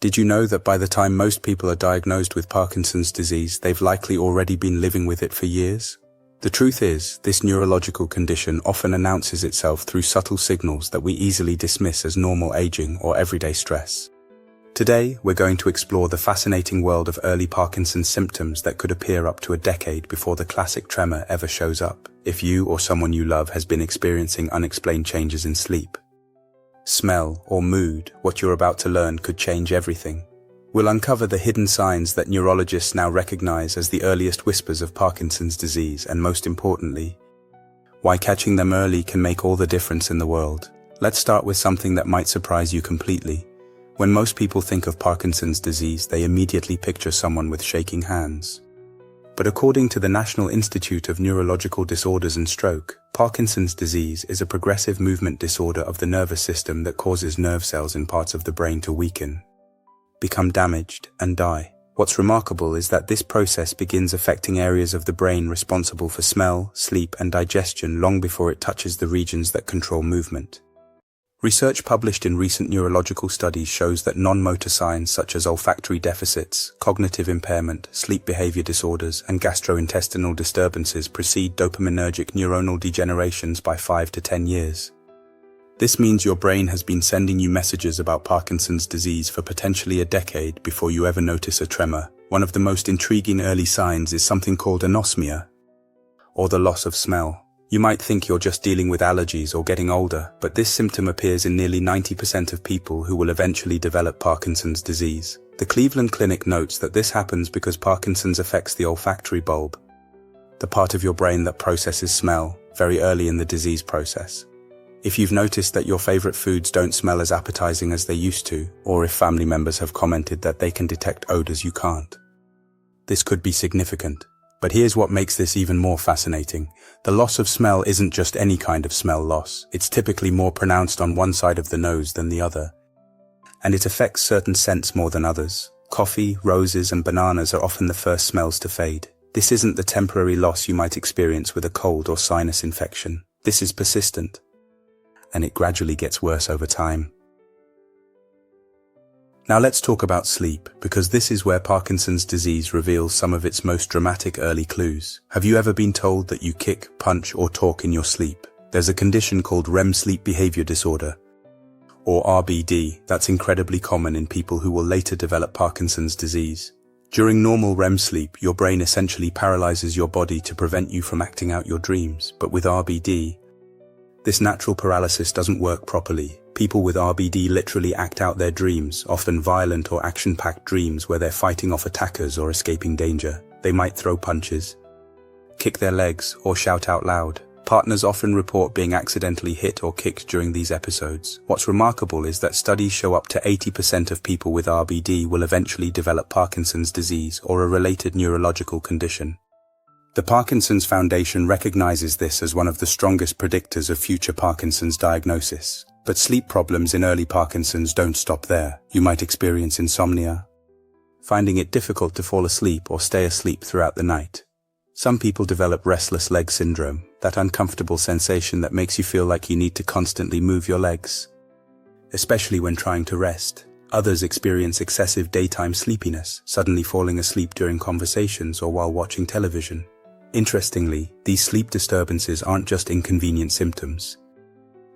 Did you know that by the time most people are diagnosed with Parkinson's disease, they've likely already been living with it for years? The truth is, this neurological condition often announces itself through subtle signals that we easily dismiss as normal aging or everyday stress. Today, we're going to explore the fascinating world of early Parkinson's symptoms that could appear up to a decade before the classic tremor ever shows up, if you or someone you love has been experiencing unexplained changes in sleep, smell, or mood. What you're about to learn could change everything. We'll uncover the hidden signs that neurologists now recognize as the earliest whispers of Parkinson's disease, and most importantly, why catching them early can make all the difference in the world. Let's start with something that might surprise you completely. When most people think of Parkinson's disease, they immediately picture someone with shaking hands. But according to the National Institute of Neurological Disorders and Stroke, Parkinson's disease is a progressive movement disorder of the nervous system that causes nerve cells in parts of the brain to weaken, become damaged, and die. What's remarkable is that this process begins affecting areas of the brain responsible for smell, sleep, and digestion long before it touches the regions that control movement. Research published in recent neurological studies shows that non-motor signs such as olfactory deficits, cognitive impairment, sleep behavior disorders, and gastrointestinal disturbances precede dopaminergic neuronal degenerations by 5 to 10 years. This means your brain has been sending you messages about Parkinson's disease for potentially a decade before you ever notice a tremor. One of the most intriguing early signs is something called anosmia, or the loss of smell. You might think you're just dealing with allergies or getting older, but this symptom appears in nearly 90% of people who will eventually develop Parkinson's disease. The Cleveland Clinic notes that this happens because Parkinson's affects the olfactory bulb, the part of your brain that processes smell, very early in the disease process. If you've noticed that your favorite foods don't smell as appetizing as they used to, or if family members have commented that they can detect odors you can't, this could be significant. But here's what makes this even more fascinating. The loss of smell isn't just any kind of smell loss. It's typically more pronounced on one side of the nose than the other. And it affects certain scents more than others. Coffee, roses, and bananas are often the first smells to fade. This isn't the temporary loss you might experience with a cold or sinus infection. This is persistent, and it gradually gets worse over time. Now let's talk about sleep, because this is where Parkinson's disease reveals some of its most dramatic early clues. Have you ever been told that you kick, punch, or talk in your sleep? There's a condition called REM sleep behavior disorder, or RBD, that's incredibly common in people who will later develop Parkinson's disease. During normal REM sleep, your brain essentially paralyzes your body to prevent you from acting out your dreams. But with RBD, this natural paralysis doesn't work properly. People with RBD literally act out their dreams, often violent or action-packed dreams where they're fighting off attackers or escaping danger. They might throw punches, kick their legs, or shout out loud. Partners often report being accidentally hit or kicked during these episodes. What's remarkable is that studies show up to 80% of people with RBD will eventually develop Parkinson's disease or a related neurological condition. The Parkinson's Foundation recognizes this as one of the strongest predictors of future Parkinson's diagnosis. But sleep problems in early Parkinson's don't stop there. You might experience insomnia, finding it difficult to fall asleep or stay asleep throughout the night. Some people develop restless leg syndrome, that uncomfortable sensation that makes you feel like you need to constantly move your legs, especially when trying to rest. Others experience excessive daytime sleepiness, suddenly falling asleep during conversations or while watching television. Interestingly, these sleep disturbances aren't just inconvenient symptoms.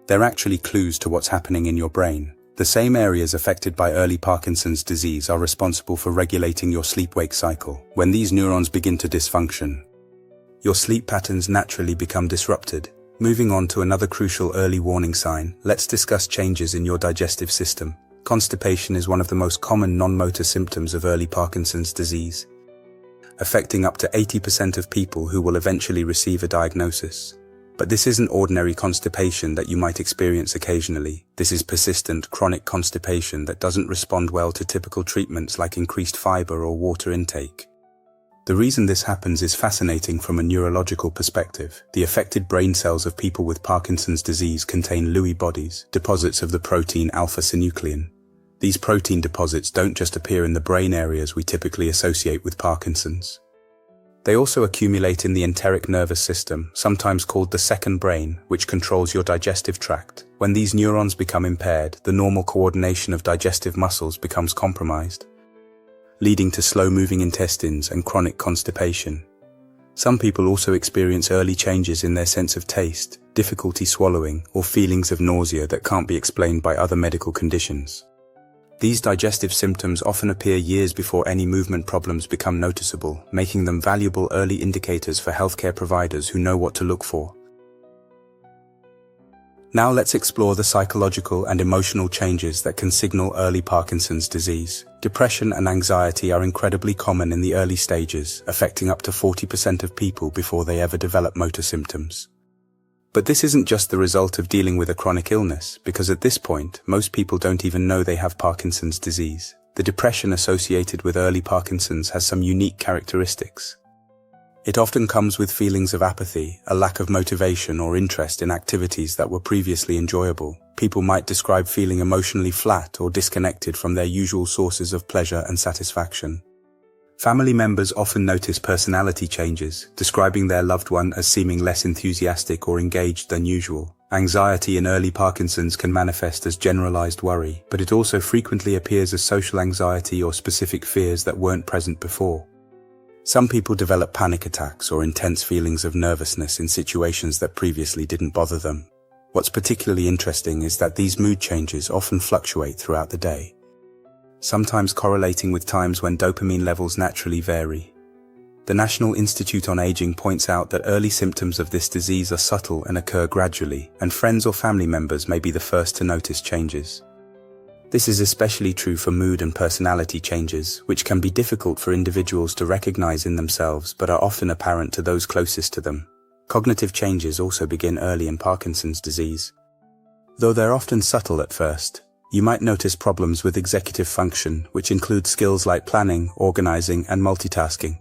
They're actually clues to what's happening in your brain. The same areas affected by early Parkinson's disease are responsible for regulating your sleep-wake cycle. When these neurons begin to dysfunction, your sleep patterns naturally become disrupted. Moving on to another crucial early warning sign, let's discuss changes in your digestive system. Constipation is one of the most common non-motor symptoms of early Parkinson's disease, affecting up to 80% of people who will eventually receive a diagnosis. But this isn't ordinary constipation that you might experience occasionally. This is persistent, chronic constipation that doesn't respond well to typical treatments like increased fiber or water intake. The reason this happens is fascinating from a neurological perspective. The affected brain cells of people with Parkinson's disease contain Lewy bodies, deposits of the protein alpha-synuclein. These protein deposits don't just appear in the brain areas we typically associate with Parkinson's. They also accumulate in the enteric nervous system, sometimes called the second brain, which controls your digestive tract. When these neurons become impaired, the normal coordination of digestive muscles becomes compromised, leading to slow-moving intestines and chronic constipation. Some people also experience early changes in their sense of taste, difficulty swallowing, or feelings of nausea that can't be explained by other medical conditions. These digestive symptoms often appear years before any movement problems become noticeable, making them valuable early indicators for healthcare providers who know what to look for. Now let's explore the psychological and emotional changes that can signal early Parkinson's disease. Depression and anxiety are incredibly common in the early stages, affecting up to 40% of people before they ever develop motor symptoms. But this isn't just the result of dealing with a chronic illness, because at this point, most people don't even know they have Parkinson's disease. The depression associated with early Parkinson's has some unique characteristics. It often comes with feelings of apathy, a lack of motivation or interest in activities that were previously enjoyable. People might describe feeling emotionally flat or disconnected from their usual sources of pleasure and satisfaction. Family members often notice personality changes, describing their loved one as seeming less enthusiastic or engaged than usual. Anxiety in early Parkinson's can manifest as generalized worry, but it also frequently appears as social anxiety or specific fears that weren't present before. Some people develop panic attacks or intense feelings of nervousness in situations that previously didn't bother them. What's particularly interesting is that these mood changes often fluctuate throughout the day, sometimes correlating with times when dopamine levels naturally vary. The National Institute on Aging points out that early symptoms of this disease are subtle and occur gradually, and friends or family members may be the first to notice changes. This is especially true for mood and personality changes, which can be difficult for individuals to recognize in themselves but are often apparent to those closest to them. Cognitive changes also begin early in Parkinson's disease. Though they're often subtle at first, you might notice problems with executive function, which include skills like planning, organizing, and multitasking.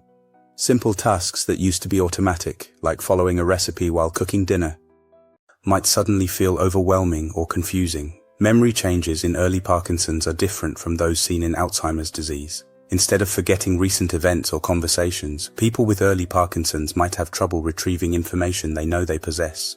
Simple tasks that used to be automatic, like following a recipe while cooking dinner, might suddenly feel overwhelming or confusing. Memory changes in early Parkinson's are different from those seen in Alzheimer's disease. Instead of forgetting recent events or conversations, people with early Parkinson's might have trouble retrieving information they know they possess.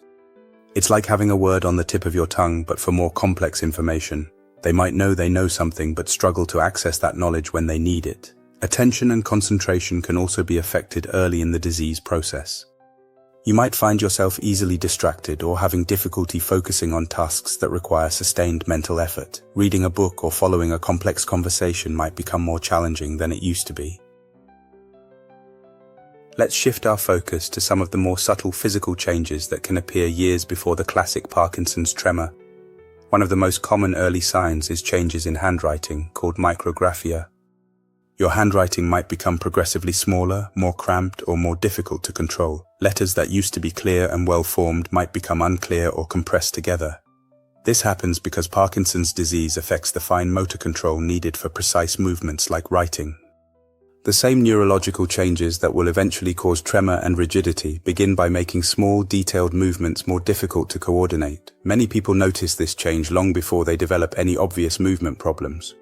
It's like having a word on the tip of your tongue, but for more complex information. They might know they know something but struggle to access that knowledge when they need it. Attention and concentration can also be affected early in the disease process. You might find yourself easily distracted or having difficulty focusing on tasks that require sustained mental effort. Reading a book or following a complex conversation might become more challenging than it used to be. Let's shift our focus to some of the more subtle physical changes that can appear years before the classic Parkinson's tremor. One of the most common early signs is changes in handwriting, called micrographia. Your handwriting might become progressively smaller, more cramped, or more difficult to control. Letters that used to be clear and well-formed might become unclear or compressed together. This happens because Parkinson's disease affects the fine motor control needed for precise movements like writing. The same neurological changes that will eventually cause tremor and rigidity begin by making small, detailed movements more difficult to coordinate. Many people notice this change long before they develop any obvious movement problems.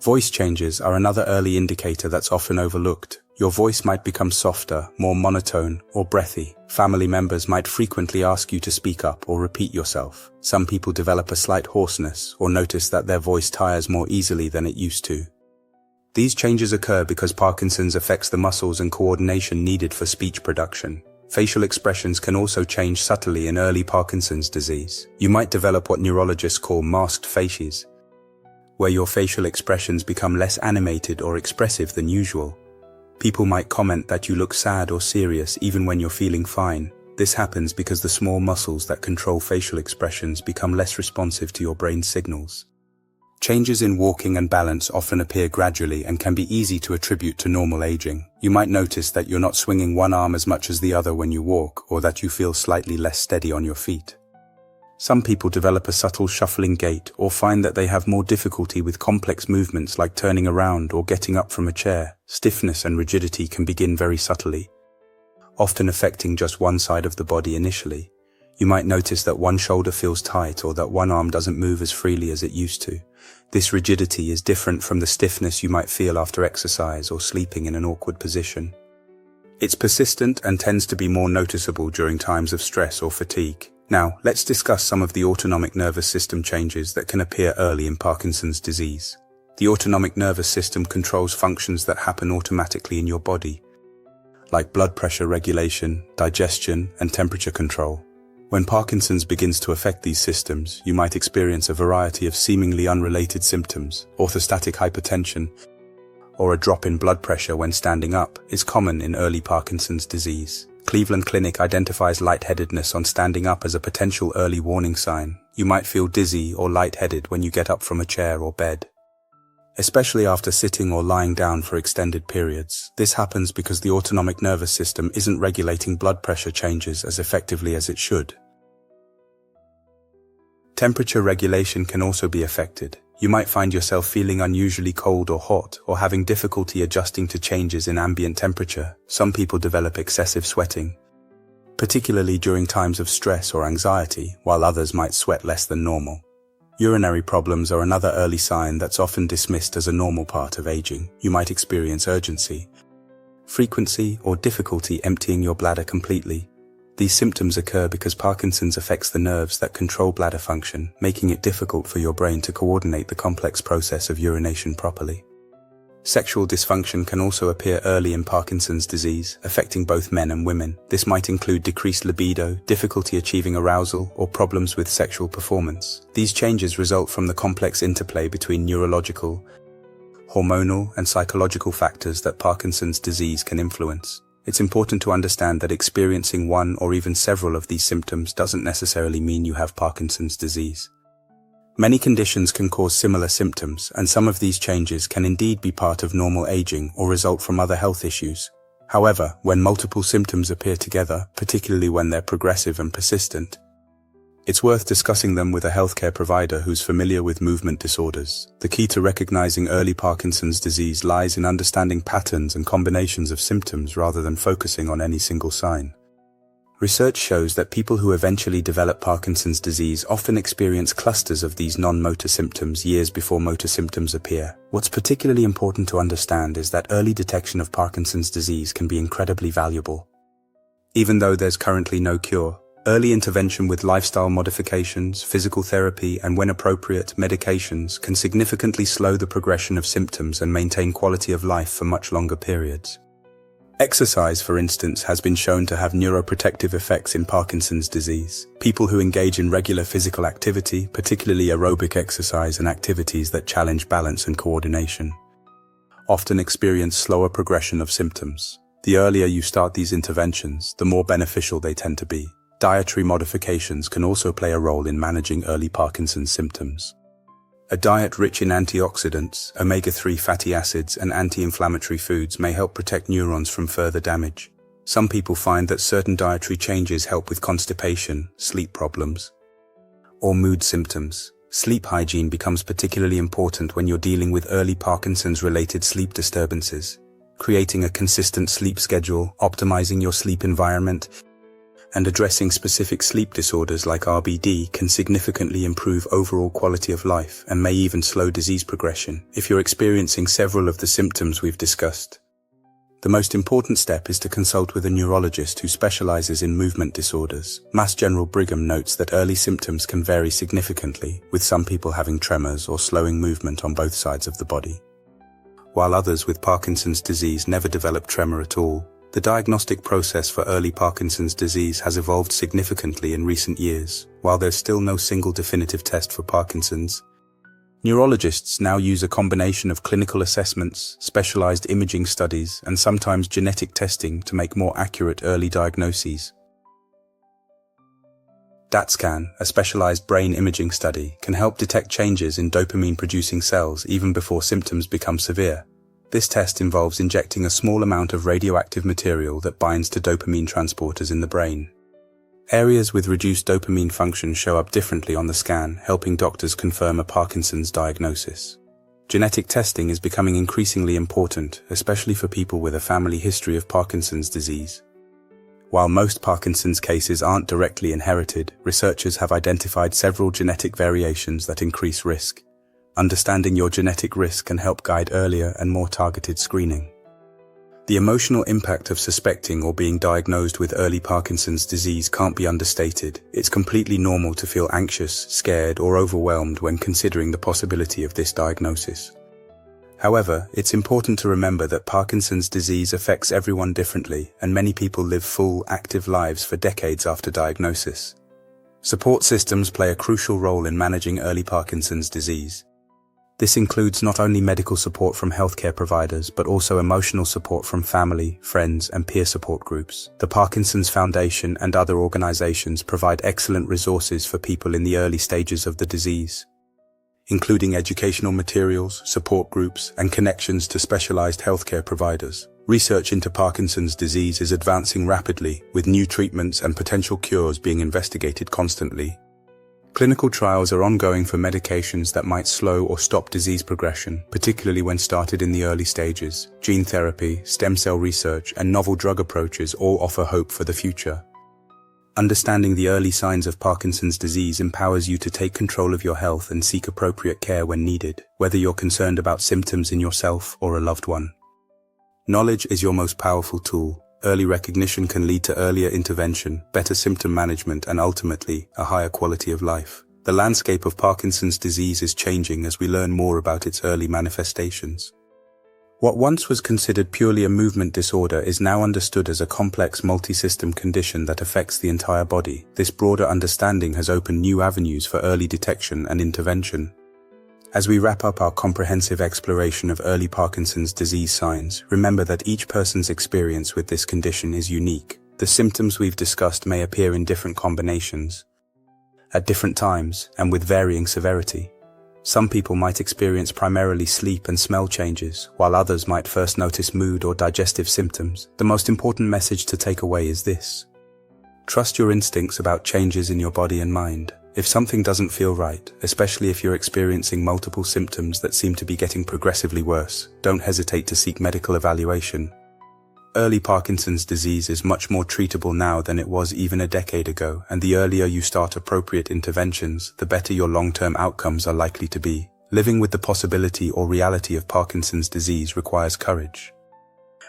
Voice changes are another early indicator that's often overlooked. Your voice might become softer, more monotone, or breathy. Family members might frequently ask you to speak up or repeat yourself. Some people develop a slight hoarseness or notice that their voice tires more easily than it used to. These changes occur because Parkinson's affects the muscles and coordination needed for speech production. Facial expressions can also change subtly in early Parkinson's disease. You might develop what neurologists call masked faces, where your facial expressions become less animated or expressive than usual. People might comment that you look sad or serious even when you're feeling fine. This happens because the small muscles that control facial expressions become less responsive to your brain's signals. Changes in walking and balance often appear gradually and can be easy to attribute to normal aging. You might notice that you're not swinging one arm as much as the other when you walk, or that you feel slightly less steady on your feet. Some people develop a subtle shuffling gait or find that they have more difficulty with complex movements like turning around or getting up from a chair. Stiffness and rigidity can begin very subtly, often affecting just one side of the body initially. You might notice that one shoulder feels tight or that one arm doesn't move as freely as it used to. This rigidity is different from the stiffness you might feel after exercise or sleeping in an awkward position. It's persistent and tends to be more noticeable during times of stress or fatigue. Now, let's discuss some of the autonomic nervous system changes that can appear early in Parkinson's disease. The autonomic nervous system controls functions that happen automatically in your body, like blood pressure regulation, digestion, and temperature control. When Parkinson's begins to affect these systems, you might experience a variety of seemingly unrelated symptoms. Orthostatic hypotension, or a drop in blood pressure when standing up, is common in early Parkinson's disease. Cleveland Clinic identifies lightheadedness on standing up as a potential early warning sign. You might feel dizzy or lightheaded when you get up from a chair or bed, especially after sitting or lying down for extended periods. This happens because the autonomic nervous system isn't regulating blood pressure changes as effectively as it should. Temperature regulation can also be affected. You might find yourself feeling unusually cold or hot, or having difficulty adjusting to changes in ambient temperature. Some people develop excessive sweating, particularly during times of stress or anxiety, while others might sweat less than normal. Urinary problems are another early sign that's often dismissed as a normal part of aging. You might experience urgency, frequency, or difficulty emptying your bladder completely. These symptoms occur because Parkinson's affects the nerves that control bladder function, making it difficult for your brain to coordinate the complex process of urination properly. Sexual dysfunction can also appear early in Parkinson's disease, affecting both men and women. This might include decreased libido, difficulty achieving arousal, or problems with sexual performance. These changes result from the complex interplay between neurological, hormonal, and psychological factors that Parkinson's disease can influence. It's important to understand that experiencing one or even several of these symptoms doesn't necessarily mean you have Parkinson's disease. Many conditions can cause similar symptoms, and some of these changes can indeed be part of normal aging or result from other health issues. However, when multiple symptoms appear together, particularly when they're progressive and persistent, it's worth discussing them with a healthcare provider who's familiar with movement disorders. The key to recognizing early Parkinson's disease lies in understanding patterns and combinations of symptoms rather than focusing on any single sign. Research shows that people who eventually develop Parkinson's disease often experience clusters of these non-motor symptoms years before motor symptoms appear. What's particularly important to understand is that early detection of Parkinson's disease can be incredibly valuable. Even though there's currently no cure, early intervention with lifestyle modifications, physical therapy, and when appropriate, medications can significantly slow the progression of symptoms and maintain quality of life for much longer periods. Exercise, for instance, has been shown to have neuroprotective effects in Parkinson's disease. People who engage in regular physical activity, particularly aerobic exercise and activities that challenge balance and coordination, often experience slower progression of symptoms. The earlier you start these interventions, the more beneficial they tend to be. Dietary modifications can also play a role in managing early Parkinson's symptoms. A diet rich in antioxidants, omega-3 fatty acids, and anti-inflammatory foods may help protect neurons from further damage. Some people find that certain dietary changes help with constipation, sleep problems, or mood symptoms. Sleep hygiene becomes particularly important when you're dealing with early Parkinson's-related sleep disturbances. Creating a consistent sleep schedule, optimizing your sleep environment, and addressing specific sleep disorders like RBD can significantly improve overall quality of life and may even slow disease progression if you're experiencing several of the symptoms we've discussed. The most important step is to consult with a neurologist who specializes in movement disorders. Mass General Brigham notes that early symptoms can vary significantly, with some people having tremors or slowing movement on both sides of the body, while others with Parkinson's disease never develop tremor at all. The diagnostic process for early Parkinson's disease has evolved significantly in recent years. While there's still no single definitive test for Parkinson's, neurologists now use a combination of clinical assessments, specialized imaging studies, and sometimes genetic testing to make more accurate early diagnoses. DAT-scan, a specialized brain imaging study, can help detect changes in dopamine-producing cells even before symptoms become severe. This test involves injecting a small amount of radioactive material that binds to dopamine transporters in the brain. Areas with reduced dopamine function show up differently on the scan, helping doctors confirm a Parkinson's diagnosis. Genetic testing is becoming increasingly important, especially for people with a family history of Parkinson's disease. While most Parkinson's cases aren't directly inherited, researchers have identified several genetic variations that increase risk. Understanding your genetic risk can help guide earlier and more targeted screening. The emotional impact of suspecting or being diagnosed with early Parkinson's disease can't be understated. It's completely normal to feel anxious, scared, or overwhelmed when considering the possibility of this diagnosis. However, it's important to remember that Parkinson's disease affects everyone differently, and many people live full, active lives for decades after diagnosis. Support systems play a crucial role in managing early Parkinson's disease. This includes not only medical support from healthcare providers, but also emotional support from family, friends, and peer support groups. The Parkinson's Foundation and other organizations provide excellent resources for people in the early stages of the disease, including educational materials, support groups, and connections to specialized healthcare providers. Research into Parkinson's disease is advancing rapidly, with new treatments and potential cures being investigated constantly. Clinical trials are ongoing for medications that might slow or stop disease progression, particularly when started in the early stages. Gene therapy, stem cell research, and novel drug approaches all offer hope for the future. Understanding the early signs of Parkinson's disease empowers you to take control of your health and seek appropriate care when needed, whether you're concerned about symptoms in yourself or a loved one. Knowledge is your most powerful tool. Early recognition can lead to earlier intervention, better symptom management, and ultimately, a higher quality of life. The landscape of Parkinson's disease is changing as we learn more about its early manifestations. What once was considered purely a movement disorder is now understood as a complex multi-system condition that affects the entire body. This broader understanding has opened new avenues for early detection and intervention. As we wrap up our comprehensive exploration of early Parkinson's disease signs, remember that each person's experience with this condition is unique. The symptoms we've discussed may appear in different combinations, at different times, and with varying severity. Some people might experience primarily sleep and smell changes, while others might first notice mood or digestive symptoms. The most important message to take away is this: trust your instincts about changes in your body and mind. If something doesn't feel right, especially if you're experiencing multiple symptoms that seem to be getting progressively worse, don't hesitate to seek medical evaluation. Early Parkinson's disease is much more treatable now than it was even a decade ago, and the earlier you start appropriate interventions, the better your long-term outcomes are likely to be. Living with the possibility or reality of Parkinson's disease requires courage.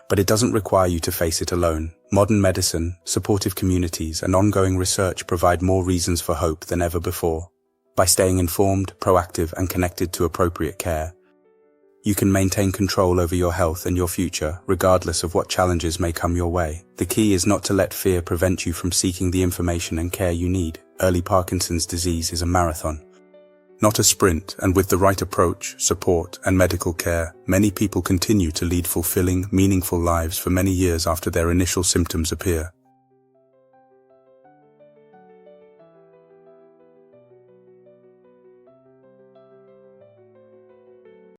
But it doesn't require you to face it alone. Modern medicine, supportive communities, and ongoing research provide more reasons for hope than ever before. By staying informed, proactive, and connected to appropriate care, you can maintain control over your health and your future, regardless of what challenges may come your way. The key is not to let fear prevent you from seeking the information and care you need. Early Parkinson's disease is a marathon, not a sprint, and with the right approach, support, and medical care, many people continue to lead fulfilling, meaningful lives for many years after their initial symptoms appear.